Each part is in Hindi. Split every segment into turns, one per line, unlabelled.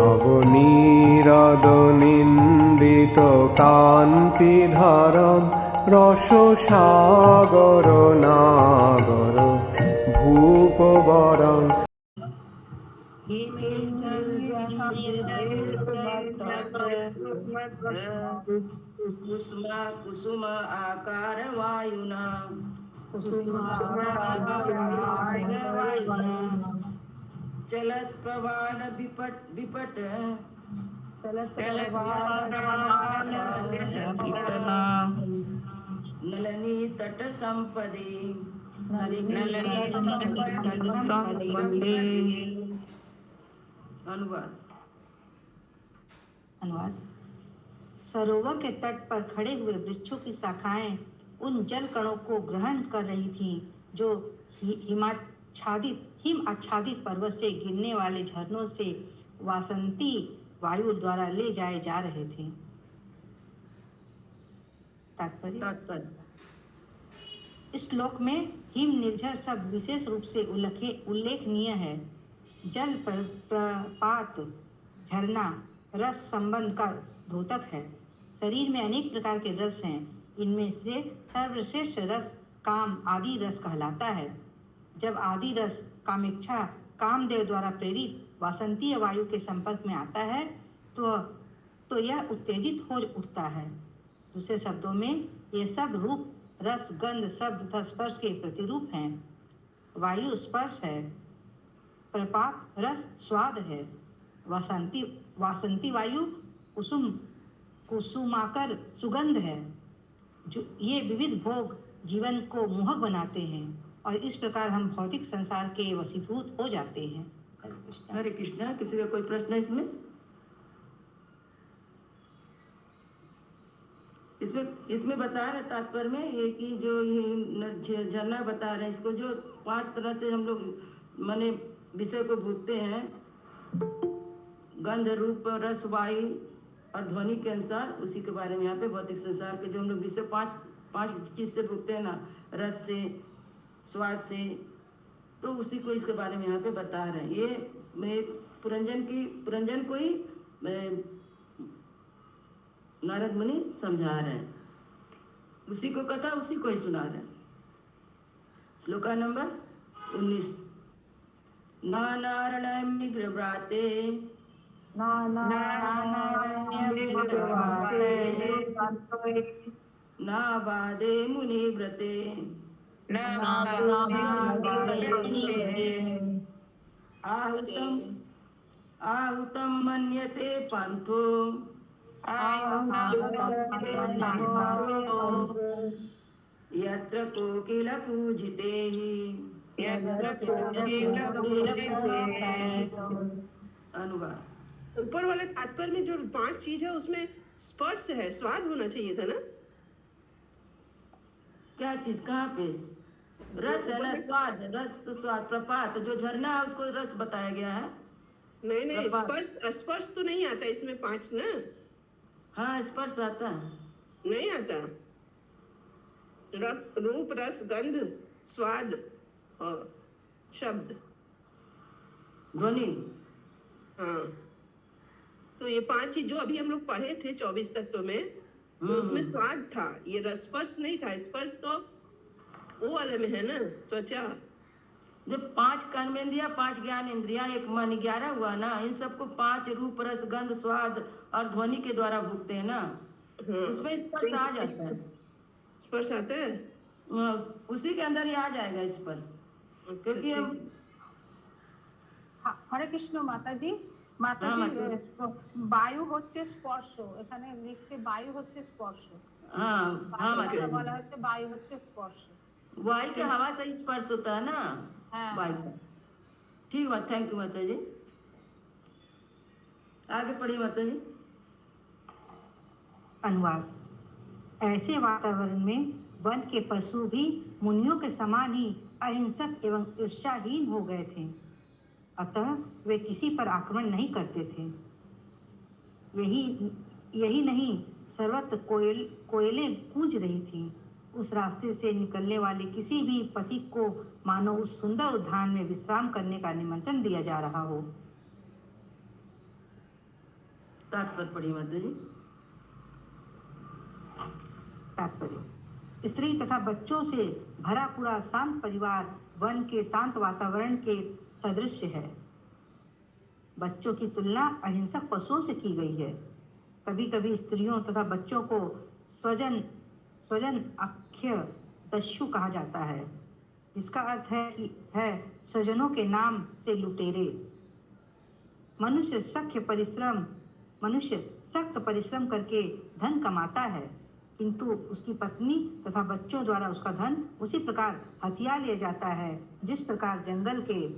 নবনীরদ নিন্দিত কান্তিধরম রসসাগর নাগর ভূপবরং
कुसुम आकार वायुना चलत प्रवाल विपट नलनी तट संपदे अनुवाद।
सरोवर के तट पर खड़े हुए वृक्षों की शाखाएं उन जल कणों को ग्रहण कर रही थीं जो हिम आच्छादित पर्वत से गिरने वाले झरनों से वासंती वायु द्वारा ले जाए जा रहे थे। तात्पर्य इस श्लोक में हिम निर्झर शब्द विशेष रूप से उल्लेखनीय है। जल प्रपात झरना रस संबंध का द्योतक है। शरीर में अनेक प्रकार के रस हैं। इनमें से सर्वश्रेष्ठ रस काम आदि रस कहलाता है। जब आदि रस कामेच्छा कामदेव द्वारा प्रेरित वासंतीय वायु के संपर्क में आता है तो यह उत्तेजित हो उठता है। दूसरे शब्दों में ये सब रूप रस गंध शब्द तथा स्पर्श के प्रतिरूप हैं। वायु स्पर्श है, प्रपात रस स्वाद है, वासंती वायु कुसुमाकर सुगंध है। जो ये विविध भोग जीवन को मोहक बनाते हैं और इस प्रकार हम भौतिक संसार के वशीभूत हो जाते हैं।
हरे कृष्णा। किसी का कोई प्रश्न है इसमें? इसमें बता रहे तात्पर्य में ये कि जो ये झरना बता रहे हैं, इसको जो 5 तरह से हम लोग माने विषय को भूतते हैं, गंध रूप रस वायु और ध्वनि के अनुसार, उसी के बारे में यहाँ पे भौतिक संसार के जो हम लोग विषय 5 चीज से भूतते हैं ना, रस से स्वाद से, तो उसी को इसके बारे में यहाँ पे बता रहे हैं। ये पुरंजन को ही नारद मुनि समझा रहे हैं, उसी को कथा उसी को ही सुना रहे हैं। श्लोका नंबर 19। नानारण्यमिग्रव्राते नाबादे मुनिव्रते आहुतं मन्यते पान्थो यत्र कोकिलकूजितेः। अनुवाद।
ऊपर वाले तात्पर्य में जो 5 चीज है उसमें स्पर्श है, स्वाद होना चाहिए था ना?
क्या चीज कहाँ पे? रस है ना, स्वाद। रस तो स्वाद। प्रपात जो झरना है उसको रस बताया गया है।
नहीं स्पर्श तो नहीं आता इसमें 5 ना?
हाँ स्पर्श आता है।
नहीं आता। रूप रस गंध स्वाद और शब्द
ध्वनि।
हाँ, तो ये 5 चीज जो अभी हम लोग पढ़े थे 24 तत्व में, तो उसमें स्वाद था, ये रसस्पर्श नहीं था। स्पर्श तो वो वाले में है ना, त्वचा।
जब 5 कर्मेंद्रिया 5 ज्ञान इंद्रिया 1 मन 11 हुआ ना, इन सबको 5 रूप रस गंध स्वाद और ध्वनि के द्वारा भुगते हैं ना। हाँ, उसमें स्पर्श आ जाता है।
स्पर्श आता है,
उसी के अंदर ही आ जाएगा स्पर्श। क्योंकि हम
हरे कृष्ण माताजी বায়ু হচ্ছে স্পর্শ, এখানে লিখছে বায়ু হচ্ছে স্পর্শ। বলা হচ্ছে বায়ু হচ্ছে স্পর্শ।
वायु के हवा से स्पर्श होता है ना। वायु का। ठीक बात। थैंक यू माता जी। आगे पढ़िए माता जी।
अनुवाद। ऐसे वातावरण में वन के पशु भी मुनियों के समान ही अहिंसक एवं ईर्ष्याहीन हो गए थे। अतः वे किसी पर आक्रमण नहीं करते थे। यही नहीं, सर्वत्र कोयलें गूंज रही थीं। उस रास्ते से निकलने वाले किसी भी पथिक को मानो उस सुंदर उद्यान में विश्राम करने का निमंत्रण दिया जा रहा हो।
तात्पर्य पढ़िए माता जी।
तात्पर्य: स्त्री तथा बच्चों से भरा पूरा शांत परिवार वन के शांत वातावरण के सदृश है। बच्चों की तुलना अहिंसक पशुओं से की गई है। कभी कभी स्त्रियों तथा बच्चों को स्वजन स्वजन अख्य दस्यु कहा जाता है, जिसका अर्थ है स्वजनों के नाम से लुटेरे। मनुष्य सख्त परिश्रम करके धन कमाता है, किंतु उसकी पत्नी तथा बच्चों द्वारा उसका धन उसी प्रकार हथिया लिया जाता है जिस प्रकार जंगल के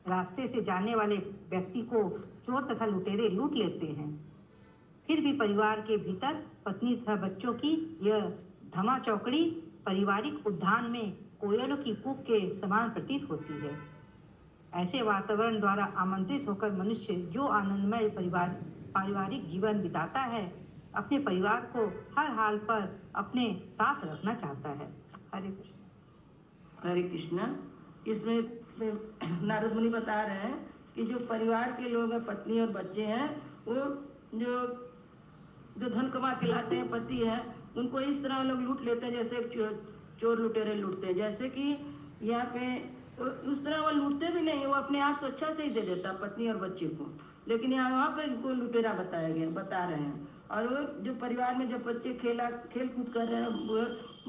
रास्ते से जाने वाले व्यक्ति को चोर तथा लुटेरे लूट लेते हैं। फिर भी परिवार के भीतर पत्नी तथा बच्चों की यह धमा चौकड़ी पारिवारिक उद्यान में कोयलों की कूक के समान प्रतीत होती है। ऐसे वातावरण द्वारा आमंत्रित होकर मनुष्य जो आनंदमय पारिवारिक जीवन बिताता है, अपने परिवार को हर हाल पर अपने साथ रखना चाहता है। हरे कृष्ण।
हरे कृष्णा। इसमें नारद मुनि बता रहे हैं कि जो परिवार के लोग हैं, पत्नी और बच्चे हैं, वो जो धन कमा के लाते हैं, पति है, उनको इस तरह लोग लूट लेते हैं जैसे चोर लुटेरे लूटते हैं। जैसे कि यहाँ पे उस तरह वो लूटते भी नहीं, वो अपने आप स्वेच्छा से ही दे देता पत्नी और बच्चे को, लेकिन वहाँ पे इनको लुटेरा बता रहे हैं। और वो जो परिवार में जब बच्चे खेल कूद कर रहे हैं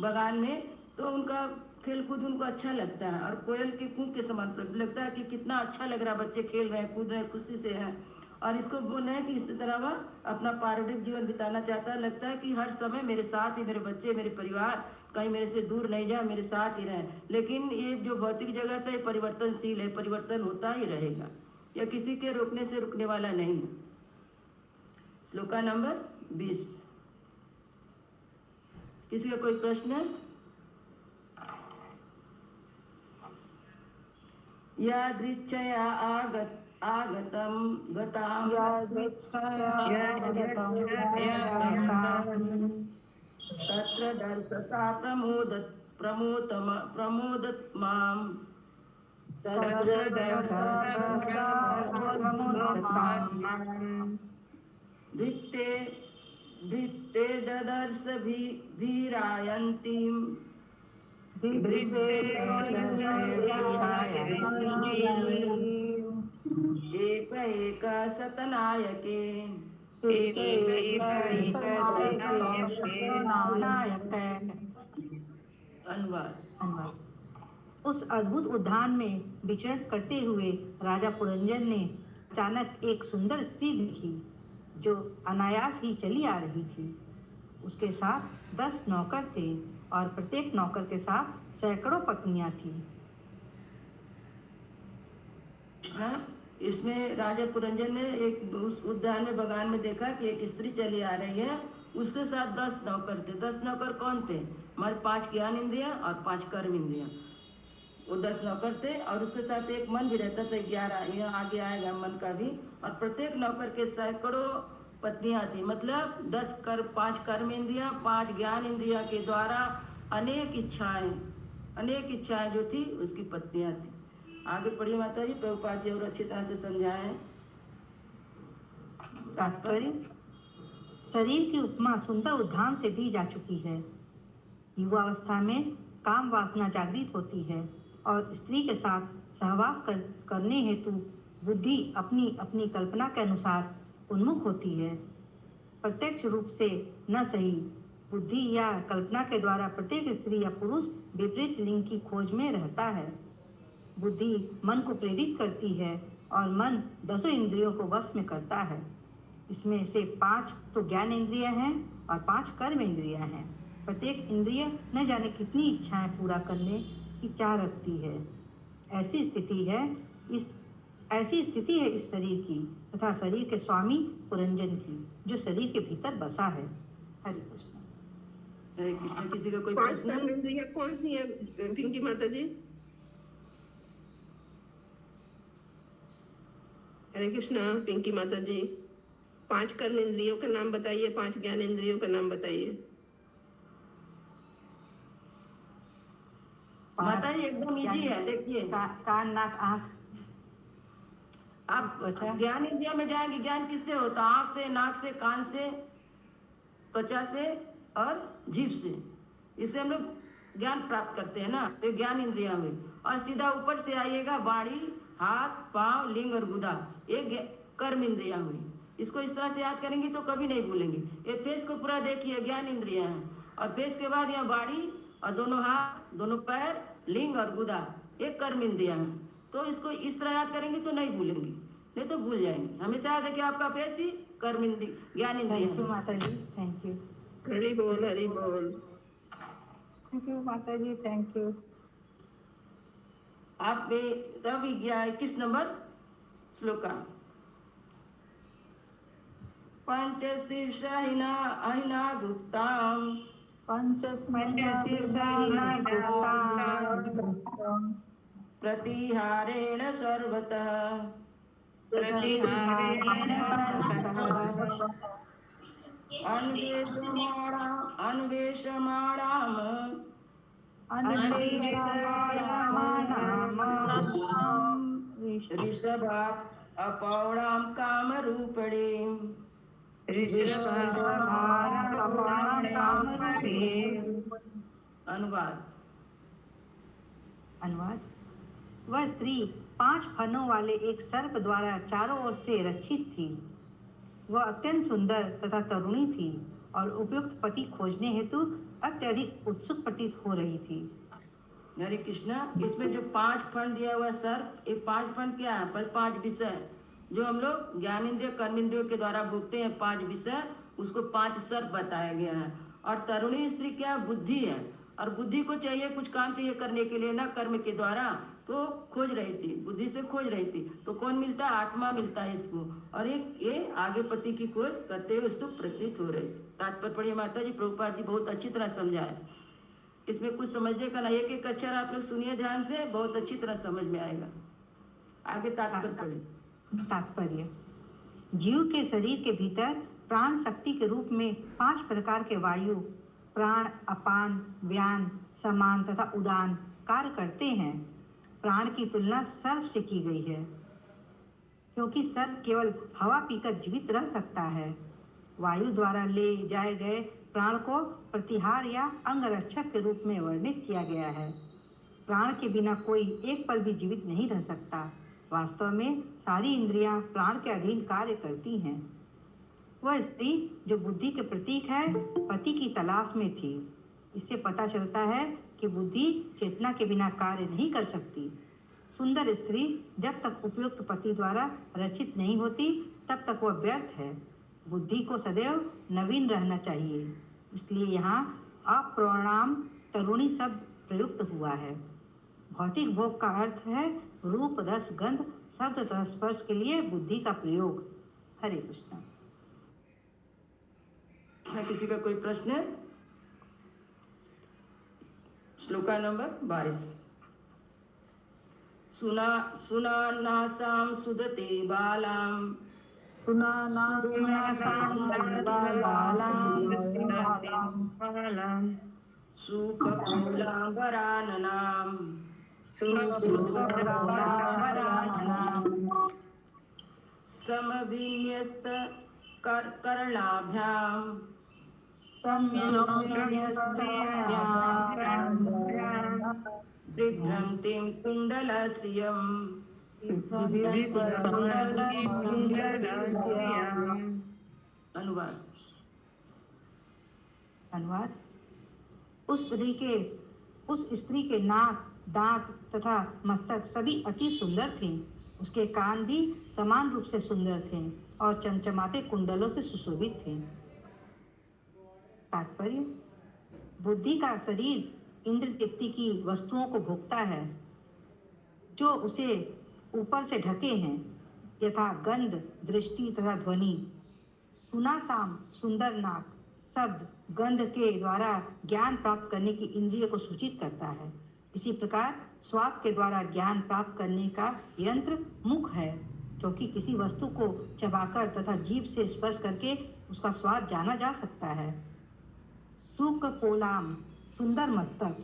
बगान में, तो उनका खेल कूद उनको अच्छा लगता है और कोयल के कूक के समान लगता है कि कितना अच्छा लग रहा है, बच्चे खेल रहे हैं, कूद रहे हैं, खुशी से हैं। और इसको बोल रहे हैं कि इस तरह वह अपना पारिवारिक जीवन बिताना चाहता है। लगता है कि हर समय मेरे साथ ही मेरे बच्चे, मेरे परिवार कहीं मेरे से दूर नहीं जाए, मेरे साथ ही रहें। लेकिन ये जो भौतिक जगत है, परिवर्तनशील है, परिवर्तन होता ही रहेगा, या किसी के रोकने से रुकने वाला नहीं है। श्लोका नंबर 20। किसी का कोई प्रश्न है? यादृच्छया आगतं गतां तत्र दर्शता प्रमोदत माम् धृत्ते ददर्श भीरायन्तीम् एक सतनायके।
अनुवाद: उस अद्भुत उद्यान में विचरण करते हुए राजा पुरंजन ने अचानक एक सुंदर स्त्री देखी जो अनायास ही चली आ रही थी। उसके साथ 10 नौकर थे और प्रत्येक नौकर के साथ सैकड़ों पत्नियां थी।
इसमें राजा पुरंजन ने एक उस उद्यान में बगान में देखा कि एक स्त्री चली आ रही है, उसके साथ 10 नौकर थे। 10 नौकर कौन थे? हमारे 5 ज्ञान इंद्रिया और 5 कर्म इंद्रिया, वो 10 नौकर थे। और उसके साथ एक मन भी रहता था, 11, यहाँ आगे आएगा मन का भी। और प्रत्येक नौकर के सैकड़ों पत्नियां थी। मतलब 5 कर्म इंद्रिया, 5 ज्ञान इंद्रिया के द्वारा अनेक इच्छाएं जो थी उसकी पत्नियां थी। आगे पढ़िए माता जी, प्रभुपाद जी और अच्छी तरह से समझाएं।
तात्पर्य: शरीर की उपमा सुंदर उद्यान से दी जा चुकी है। युवावस्था में काम वासना जागृत होती है और स्त्री के साथ सहवास करने हेतु बुद्धि अपनी अपनी कल्पना के अनुसार उन्मुख होती है। प्रत्यक्ष रूप से न सही, बुद्धि या कल्पना के द्वारा प्रत्येक स्त्री या पुरुष विपरीत लिंग की खोज में रहता है। बुद्धि मन को प्रेरित करती है और मन 10 इंद्रियों को वश में करता है। इसमें से 5 तो ज्ञान इंद्रियां हैं और 5 कर्म इंद्रियां हैं। प्रत्येक इंद्रिय न जाने कितनी इच्छाएं पूरा करने की चाह रखती है। ऐसी स्थिति है इस शरीर की तथा शरीर के स्वामी पुरंजन की, जो शरीर के भीतर बसा है। हरे कृष्ण।
हरे कृष्ण। किसी का कोई
5
प्रश्न?
कर्म इंद्रियां कौन सी है पिंकी माता जी? हरे कृष्णा पिंकी माता जी, 5 कर्म इंद्रियों का नाम बताइए, 5 ज्ञान इंद्रियों का नाम बताइए।
माता जी एकदम इजी है, देखिए।
कान, नाक, आँख।
आप
त्वचा।
ज्ञान इंद्रिया में जाएंगे, ज्ञान किससे होता है? आंख से, नाक से, कान से, त्वचा से और जीभ से। इससे हम लोग ज्ञान प्राप्त करते हैं ना, तो ज्ञान इंद्रिया में। और सीधा ऊपर से आइएगा, बाड़ी, हाथ, पांव, लिंग और गुदा, ये कर्म इंद्रिया हुई। इसको इस तरह से याद करेंगे तो कभी नहीं भूलेंगे। ये फेस को पूरा देखिए, ज्ञान इंद्रिया है। और फेस के बाद यहाँ बाड़ी और दोनों हाथ, दोनों पैर, लिंग और गुदा, ये कर्म इंद्रिया है। तो इसको इस तरह याद करेंगे तो नहीं भूलेंगे, नहीं तो भूल जाएंगे। हमेशा याद है कि आपका फेस ही कर्म इंद्रिय, ज्ञान इंद्रिय
थैंक यू
है।
माता जी, थैंक यू।
हरि बोल, हरि बोल।
थैंक यू माता जी, थैंक यू।
आप तब 21 नंबर श्लोका। पंचशीर्षहिना अहिना गुप्ताम
पंचशीर्षहिना
प्रतिहारेण सर्वतः
प्रतिहारेण सर्वतः
अन्वेषमाणाम ऋषभात् अपौणां कामरूपिणीम्। अनुवाद।
अनुवाद। वह स्त्री 5 फनों वाले एक सर्प द्वारा चारों ओर से रक्षित थी। वह अत्यंत सुंदर तथा तरुणी थी और उपयुक्त पति खोजने हेतु अत्यधिक उत्सुक प्रतीत हो रही थी।
हरे कृष्णा। इसमें जो 5 फंड दिया हुआ सर्प, ये 5 फंड क्या है? पर 5 विषय जो हम लोग ज्ञानेंद्रिय कर्मेंद्रियों के द्वारा भोगते हैं, 5 विषय, उसको 5 सर्प बताया गया है। और तरुणी स्त्री क्या? बुद्धि है। और बुद्धि को चाहिए, कुछ काम चाहिए करने के लिए ना, कर्म के द्वारा, तो खोज रही थी, बुद्धि से खोज रही थी। तो कौन मिलता है? आत्मा मिलता है इसको। और एक ये आगे पति की खोज करते हुए सुख प्रतीत हो रही। तात्पर्य पढ़िए माता जी, प्रभुपाद जी बहुत अच्छी तरह समझाए। इसमें कुछ समझने का ना, एक एक अक्षर आप लोग सुनिए ध्यान से, बहुत अच्छी तरह समझ में आएगा। आगे तात्पर्य पढ़े।
तात्पर्य। जीव के शरीर के भीतर प्राण शक्ति के रूप में 5 प्रकार के वायु, प्राण, अपान, व्यान, समान तथा उदान कार्य करते हैं। प्राण की तुलना सर्प से की गई है, क्योंकि सर्प केवल हवा पीकर जीवित रह सकता है। वायु द्वारा ले जाए गए प्राण को प्रतिहार या अंगरक्षक के रूप में वर्णित किया गया है। प्राण के बिना कोई एक पल भी जीवित नहीं रह सकता। वास्तव में सारी इंद्रियां प्राण के अधीन कार्य करती हैं। वह स्त्री जो बुद्धि के प्रतीक है, पति की तलाश में थी। इससे पता चलता है कि बुद्धि चेतना के बिना कार्य नहीं कर सकती। सुंदर स्त्री जब तक उपयुक्त पति द्वारा रक्षित नहीं होती, तब तक वह व्यर्थ है। बुद्धि को सदैव नवीन रहना चाहिए। इसलिए यहाँ अप्रौणाम तरुणी शब्द प्रयुक्त हुआ है। भौतिक भोग का अर्थ है रूप, रस, गंध, शब्द तथा स्पर्श के लिए बुद्धि का प्रयोग। हरे कृष्ण।
किसी का कोई प्रश्न है? श्लोका नंबर 22। सुना नासाम सुदते बालाम सुकपोलांबराननाम समविन्यस्त करणाभ्याम विभ्रंतिं कुंडलस्यम्। अनुवाद।
अनुवाद। उस स्त्री के नाक, दांत तथा मस्तक सभी अति सुंदर थे। उसके कान भी समान रूप से सुंदर थे और चमचमाते कुंडलों से सुशोभित थे। तात्पर्य। बुद्धि का शरीर इंद्र तृप्ति की वस्तुओं को भोगता है जो उसे ऊपर से ढके हैं, यथा गंध, दृष्टि तथा ध्वनि। सुनासाम सुंदर नाक शब्द गंध के द्वारा ज्ञान प्राप्त करने की इंद्रिय को सूचित करता है। इसी प्रकार स्वाद के द्वारा ज्ञान प्राप्त करने का यंत्र मुख है, क्योंकि किसी वस्तु को चबाकर तथा जीभ से स्पर्श करके उसका स्वाद जाना जा सकता है। सुकपोलाम सुंदर मस्तक,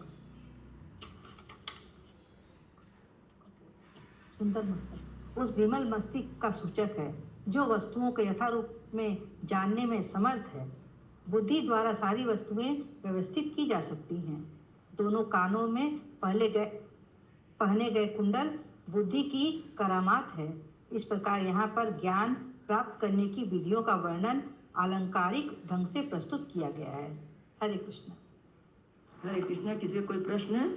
सुंदर मस्तक। उस विमल मस्तिष्क का सूचक है जो वस्तुओं के यथारूप में जानने में समर्थ है। बुद्धि द्वारा सारी वस्तुएं व्यवस्थित की जा सकती हैं। दोनों कानों में पहने गए कुंडल बुद्धि की करामात है। इस प्रकार यहाँ पर ज्ञान प्राप्त करने की विधियों का वर्णन आलंकारिक ढंग से प्रस्तुत किया गया है। हरे कृष्ण।
हरे कृष्ण। किसी कोई प्रश्न है?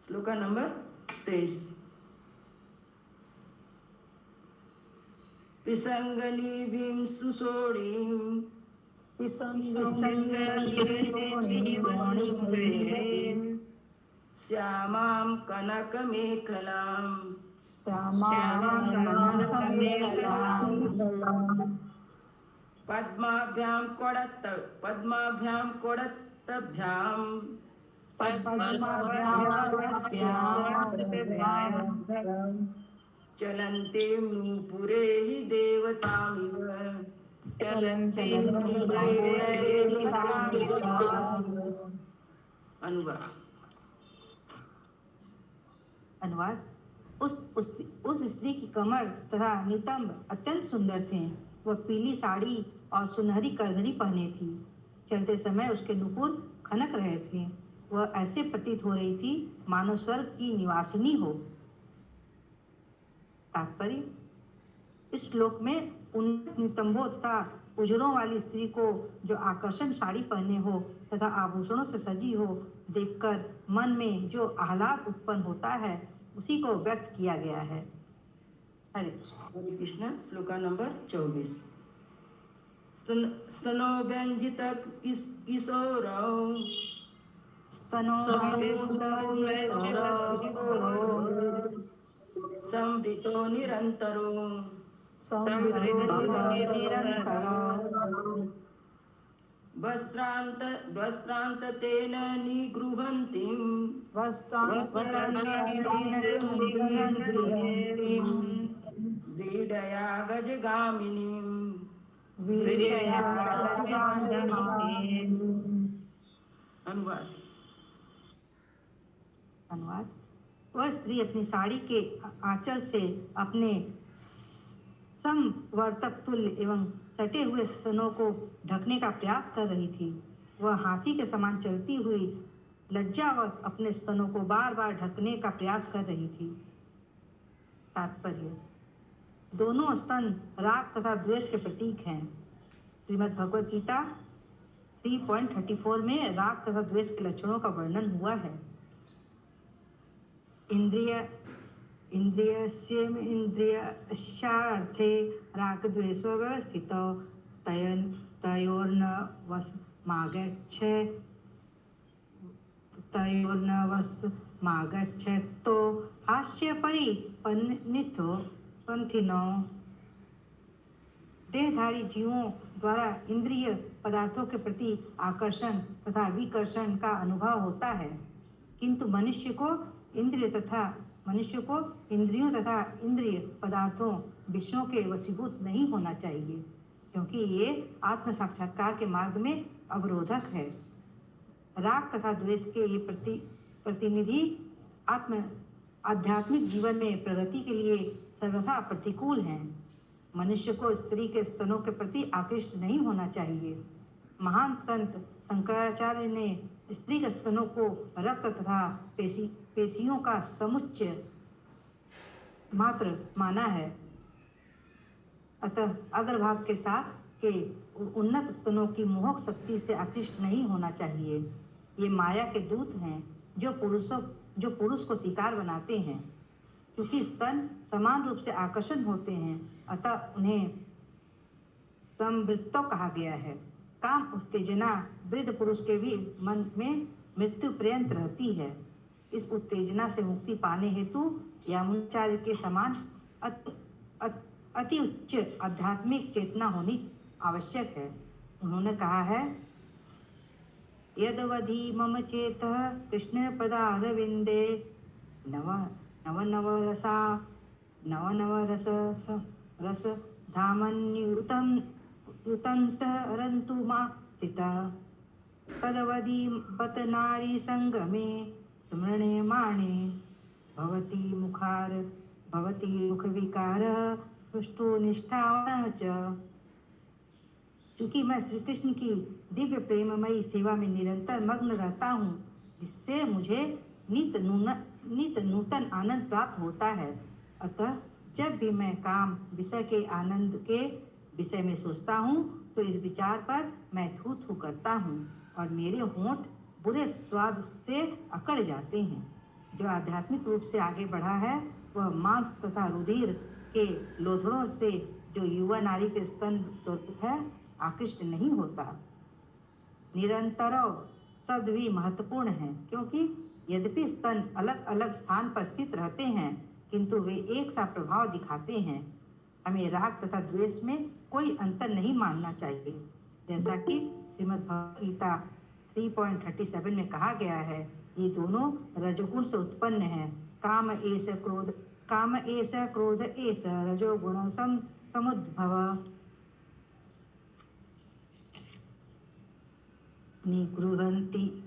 श्लोका नंबर 23। पिसंगनिभिं सुषोणीं श्यामां कनकमेखलां पद्माभ्यां कोडत्तभ्यां चलन्ते नूपुरे हि देवतामिव।
अनुवाद। उस स्त्री की कमर तथा नितंब अत्यंत सुंदर थे। वह पीली साड़ी और सुनहरी करधनी पहने थी। चलते समय उसके नुपुर खनक रहे थे। वह ऐसे प्रतीत हो रही थी मानो स्वर्ग की निवासिनी हो। तात्पर्य। इस श्लोक में उन्नत नितंबों तथा उजरों वाली स्त्री को जो आकर्षण साड़ी पहने हो तथा आभूषणों से सजी हो देखकर मन में जो आह्लाद उत्पन्न होता है उसी को व्यक्त किया गया है। हरे
कृष्ण। श्लोका नंबर 24। स्तनो व्यंजित किशोरौ संवृतो निरन्तरो वस्त्रान्ततेन निगृह्णन्तीं व्रीडया गजगामिनीं।
अनुवाद। वह स्त्री अपनी साड़ी के आंचल से अपने समवर्तक तुल्य एवं सटे हुए स्तनों को ढकने का प्रयास कर रही थी। वह हाथी के समान चलती हुई लज्जावश अपने स्तनों को बार बार ढकने का प्रयास कर रही थी। तात्पर्य। दोनों स्तन राग तथा द्वेष के प्रतीक हैं। श्रीमद् भगवद गीता 3.34 में राग तथा द्वेष के लक्षणों का वर्णन हुआ है। इंद्रियस्यार्थे रागद्वेषो व्यवस्थितौ तयोर्न वशमागच्छतो हास्य परिपन्थिनो। देहधारी जीवों द्वारा इंद्रिय पदार्थों के प्रति आकर्षण तथा विकर्षण का अनुभव होता है, किंतु मनुष्य को इंद्रियों तथा इंद्रिय पदार्थों विषयों के वशीभूत नहीं होना चाहिए, क्योंकि ये आत्म साक्षात्कार के मार्ग में अवरोधक है। राग तथा द्वेष के ये प्रतिनिधि आध्यात्मिक जीवन में प्रगति के लिए सर्वथा प्रतिकूल हैं। मनुष्य को स्त्री के स्तनों के प्रति आकृष्ट नहीं होना चाहिए। महान संत शंकराचार्य ने स्त्री के स्तनों को रक्त तथा पेशियों का समुच्चय मात्र माना है। अतः अग्रभाग के साथ के उन्नत स्तनों की मोहक शक्ति से आकृष्ट नहीं होना चाहिए। ये माया के दूत हैं जो पुरुष को शिकार बनाते हैं। क्योंकि स्तन समान रूप से आकर्षण होते हैं, अतः उन्हें संवृत्तो कहा गया है। काम उत्तेजना वृद्ध पुरुष के भी मन में मृत्यु पर्यंत रहती है। इस उत्तेजना से मुक्ति पाने हेतु यामुनाचार्य के समान अति उच्च आध्यात्मिक चेतना होनी आवश्यक है। उन्होंने कहा है, यदवधि मम चेतः कृष्ण पदारविंदे नवनवरस धामन्युतंतरन्तु मासिता तदवधि बत नारी संगमे स्मरणे माणे भवति मुखार भवति मुख विकार सुष्ठु निष्ठावान च। चूंकि मैं श्री कृष्ण की दिव्य प्रेममयी सेवा में निरंतर मग्न रहता हूँ, जिससे मुझे नित नूतन आनंद प्राप्त होता है। अतः जब भी मैं काम विषय के आनंद के विषय में सोचता हूँ, तो इस विचार पर मैं थू थू करता हूँ और मेरे होंठ बुरे स्वाद से अकड़ जाते हैं। जो आध्यात्मिक रूप से आगे बढ़ा है, वह मांस तथा रुधिर के लोथड़ों से जो युवा नारी के स्तन स्वरूप है, आकृष्ट नहीं होता। निरंतरव शब्द भी महत्वपूर्ण है, क्योंकि यद्यपि स्तन अलग अलग स्थान पर स्थित रहते हैं, किंतु वे एक सा प्रभाव दिखाते हैं। हमें राग तथा द्वेष में कोई अंतर नहीं मानना चाहिए। जैसा कि श्रीमद् भगवद गीता 3.37 में कहा गया है, ये दोनों रजोगुण से उत्पन्न है। काम एष क्रोध एष रजोगुण समुद्भव। निगृहन्ति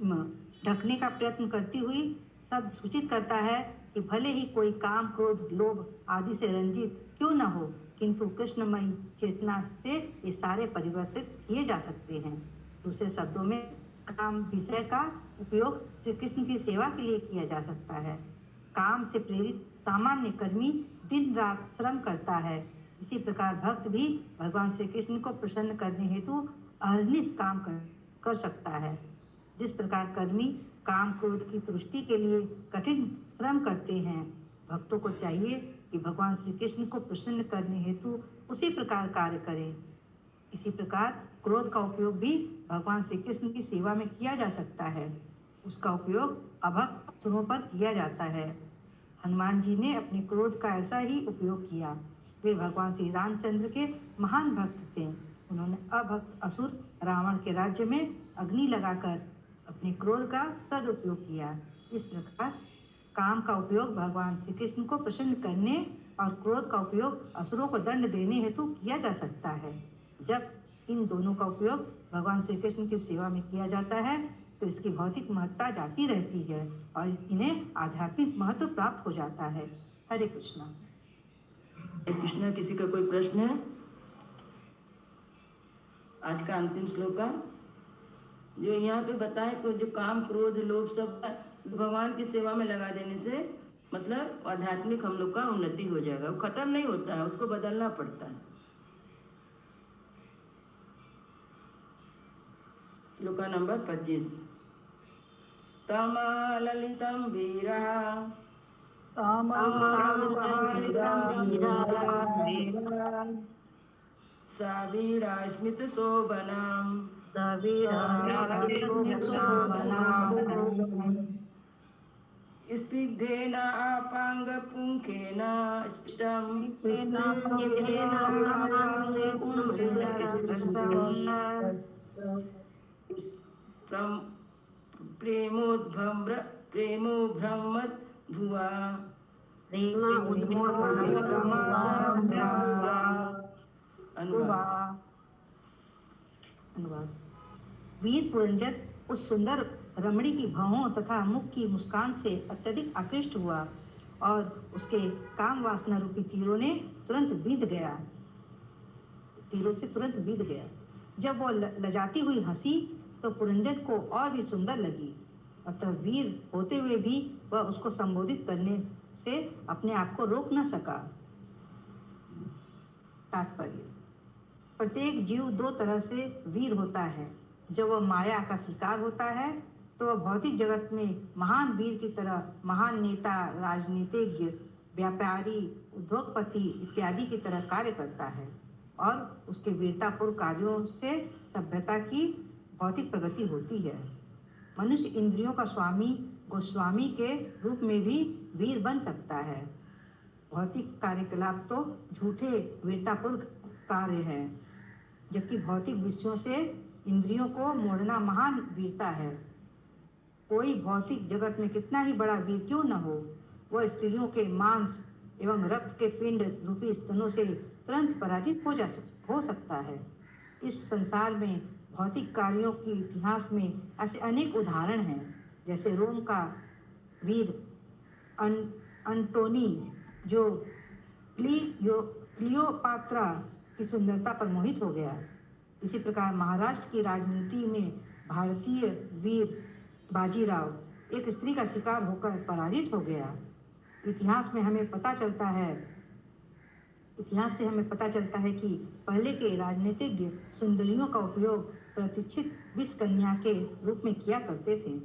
ढकने का प्रयत्न करती हुई शब्द सूचित करता है कि भले ही कोई काम क्रोध लोभ आदि से रंजित क्यों न हो, किंतु कृष्णमयी चेतना से ये सारे परिवर्तित किए जा सकते हैं। दूसरे शब्दों में काम विषय का उपयोग श्री कृष्ण की सेवा के लिए किया जा सकता है। काम से प्रेरित सामान्य कर्मी दिन रात श्रम करता है। इसी प्रकार भक्त भी भगवान श्री कृष्ण को प्रसन्न करने हेतु अहर्निश काम कर सकता है। जिस प्रकार कर्मी काम क्रोध की तुष्टि के लिए कठिन श्रम करते हैं, भक्तों को चाहिए कि भगवान श्री कृष्ण को प्रसन्न करने हेतु उसी प्रकार कार्य करें। इसी प्रकार क्रोध का उपयोग भी भगवान श्री कृष्ण की सेवा में किया जा सकता है। उसका उपयोग अभक्त असुरों पर किया जाता है। हनुमान जी ने अपने क्रोध का ऐसा ही उपयोग किया। वे भगवान श्री रामचंद्र के महान भक्त थे। उन्होंने अभक्त असुर रावण के राज्य में अग्नि लगाकर अपने क्रोध का सदुपयोग किया। इस प्रकार काम का उपयोग भगवान श्री कृष्ण को प्रसन्न करने और क्रोध का उपयोग असुरों को दंड देने हेतु किया जा सकता है। जब इन दोनों का उपयोग भगवान श्री कृष्ण की सेवा में किया जाता है, तो इसकी भौतिक महत्ता जाती रहती है और इन्हें आध्यात्मिक महत्व प्राप्त हो जाता है। हरे कृष्णा।
हरे कृष्णा। किसी का कोई प्रश्न है? आज का अंतिम श्लोक है जो यहाँ पे बताए कि जो काम क्रोध लोभ सब भगवान की सेवा में लगा देने से मतलब आध्यात्मिक हम लोग का उन्नति हो जाएगा। वो खत्म नहीं होता है, उसको बदलना पड़ता है। श्लोका नंबर 25। तमाललितं वीरः सावीरास्मित शोभनम् स्निग्धेन अपाङ्गपुङ्खेन स्पष्टं प्रेमोभ्रमद्भुवा
अनुवाद। वीर पुरंजक उस सुंदर रमणी की भौहों तथा मुख की मुस्कान से अत्यधिक आकृष्ट हुआ और उसके काम वासना रूपी तीरों से तुरंत बीत गया। जब वो लजाती हुई हंसी तो पुरंजक को और भी सुंदर लगी। अतः वीर होते हुए भी वह उसको संबोधित करने से अपने आप को रोक न सका। तात्पर्य: प्रत्येक जीव दो तरह से वीर होता है। जब वह माया का शिकार होता है तो वह भौतिक जगत में महान वीर की तरह महान नेता, राजनीतिज्ञ, व्यापारी, उद्योगपति इत्यादि की तरह कार्य करता है और उसके वीरतापूर्ण कार्यों से सभ्यता की भौतिक प्रगति होती है। मनुष्य इंद्रियों का स्वामी, गोस्वामी के रूप में भी वीर बन सकता है। भौतिक कार्यकलाप तो झूठे वीरतापूर्ण कार्य है, जबकि भौतिक विषयों से इंद्रियों को मोड़ना महान वीरता है। कोई भौतिक जगत में कितना ही बड़ा वीर क्यों न हो, वह स्त्रियों के मांस एवं रक्त के पिंड रूपी स्तनों से तुरंत पराजित हो सकता है। इस संसार में भौतिक कार्यों के इतिहास में ऐसे अनेक उदाहरण हैं, जैसे रोम का वीर अंटोनी जो क्लियोपात्रा की सुंदरता पर मोहित हो गया। इसी प्रकार महाराष्ट्र की राजनीति में भारतीय वीर बाजीराव एक स्त्री का शिकार होकर पराजित हो गया। इतिहास से हमें पता चलता है कि पहले के राजनीतिज्ञ सुंदरियों का उपयोग प्रतिष्ठित विष कन्या के रूप में किया करते थे।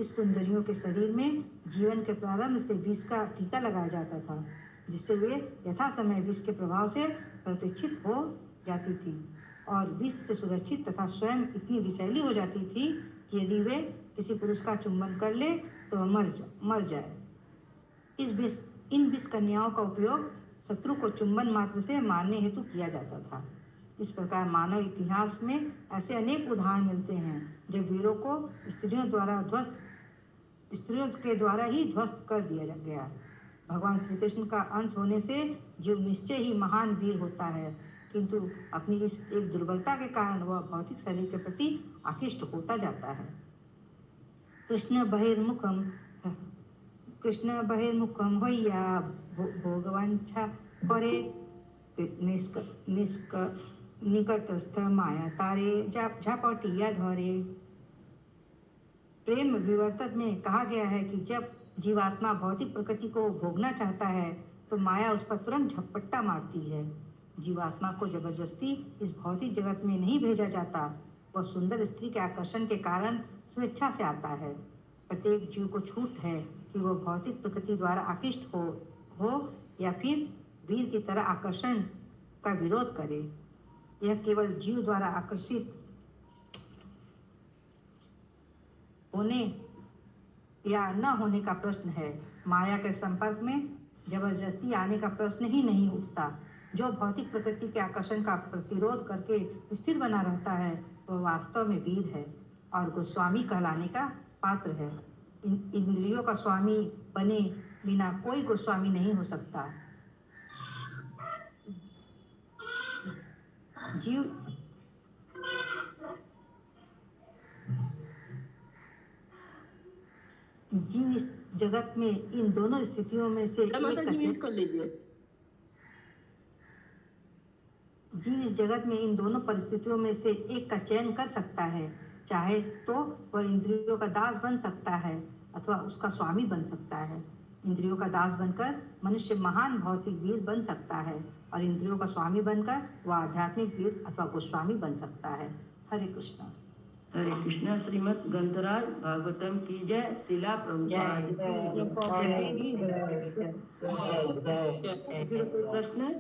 इस सुंदरियों के शरीर में जीवन के प्रारंभ से विष का टीका लगाया जाता था, जिससे वे यथा समय विष के प्रभाव से प्रतिष्ठित हो जाती थी और विष से सुरक्षित तथा स्वयं इतनी विषैली हो जाती थी कि यदि वे किसी पुरुष का चुंबन कर ले तो मर जाए। इन विष कन्याओं का उपयोग शत्रु को चुंबन मात्र से मारने हेतु किया जाता था। इस प्रकार मानव इतिहास में ऐसे अनेक उदाहरण मिलते हैं जब वीरों को स्त्रियों के द्वारा ही ध्वस्त कर दिया गया। भगवान श्री कृष्ण का अंश होने से जीव निश्चय ही महान वीर होता है, किंतु अपनी इस एक दुर्बलता के कारण वह भौतिक शरीर के प्रति आकृष्ट होता जाता है। कृष्ण बहिर्मुखम होइया भोगवांछा करे निकटस्थ माया तारे झापटिया धरे। प्रेम विवर्तक में कहा गया है कि जब जीवात्मा भौतिक प्रकृति को भोगना चाहता है तो माया उस पर तुरंत झपट्टा मारती है। जीवात्मा को जबरदस्ती इस भौतिक जगत में नहीं भेजा जाता, वह सुंदर स्त्री के आकर्षण के कारण स्वेच्छा से आता है। प्रत्येक जीव को छूट है कि वह भौतिक प्रकृति द्वारा आकृष्ट हो या फिर वीर की तरह आकर्षण का विरोध करे। यह केवल जीव द्वारा आकर्षित होने या न होने का प्रश्न है। माया के संपर्क में जबरदस्ती आने का प्रश्न ही नहीं उठता। जो भौतिक प्रकृति के आकर्षण का प्रतिरोध करके स्थिर बना रहता है वह वास्तव में वीर है और गोस्वामी कहलाने का पात्र है। इंद्रियों का स्वामी बने बिना कोई गोस्वामी नहीं हो सकता। जीव इस जगत में इन दोनों स्थितियों में से
माता जी म्यूट कर लीजिए।
जीव इस जगत में इन दोनों परिस्थितियों में से एक का चयन कर सकता है। चाहे तो वह इंद्रियों का दास बन सकता है अथवा उसका स्वामी बन सकता है। इंद्रियों का दास बनकर मनुष्य महान भौतिक वीर बन सकता है और इंद्रियों का स्वामी बनकर वह आध्यात्मिक वीर अथवा गोस्वामी बन सकता है। हरे कृष्णा।
हरे कृष्णा। श्रीमद् ग्रंथराज भागवतम की जय। शिला प्रभुपाद की जय। किसी को कोई प्रश्न?